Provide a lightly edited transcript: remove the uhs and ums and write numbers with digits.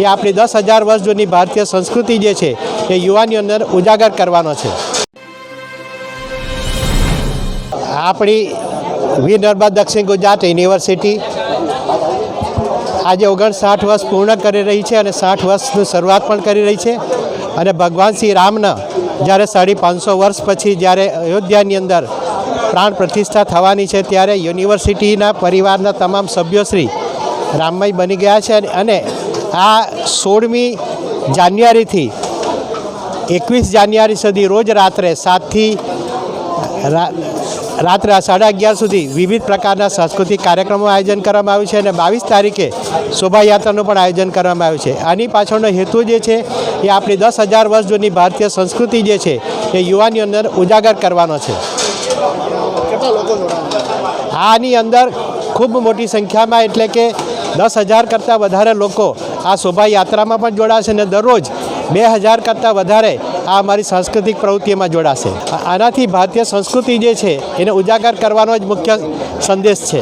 એ આપણી 10,000 વર્ષ જૂની ભારતીય સંસ્કૃતિ જે છે એ યુવાની અંદર ઉજાગર કરવાનો છે। આપણી વીર નર્મદ દક્ષિણ ગુજરાત યુનિવર્સિટી આજે 59 વર્ષ પૂર્ણ કરી રહી છે અને 60 વર્ષની શરૂઆત પણ કરી રહી છે। અને ભગવાન શ્રી રામના જ્યારે 550 વર્ષ પછી જ્યારે અયોધ્યાની અંદર પ્રાણ પ્રતિષ્ઠા થવાની છે ત્યારે યુનિવર્સિટીના પરિવારના તમામ સભ્યો શ્રી રામમય બની ગયા છે। અને આ 16મી જાન્યુઆરીથી 21 જાન્યુઆરી સુધી રોજ રાત્રે 7થી રાત્રે 11:30 સુધી વિવિધ પ્રકારના સાંસ્કૃતિક કાર્યક્રમો આયોજન કરવામાં આવ્યું છે અને 22 તારીખે શોભાયાત્રાનું પણ આયોજન કરવામાં આવ્યું છે। આની પાછળનો હેતુ જે છે એ આપણી 10,000 વર્ષ જૂની ભારતીય સંસ્કૃતિ જે છે એ યુવાની અંદર ઉજાગર કરવાનો છે। આની અંદર ખૂબ મોટી સંખ્યામાં એટલે કે 10,000 કરતાં વધારે લોકો આ શોભાયાત્રામાં પણ જોડાશે અને દરરોજ 2,000 કરતાં વધારે આ અમારી સાંસ્કૃતિક પ્રવૃત્તિઓમાં જોડાશે। આનાથી ભારતીય સંસ્કૃતિ જે છે એને ઉજાગર કરવાનો જ મુખ્ય સંદેશ છે।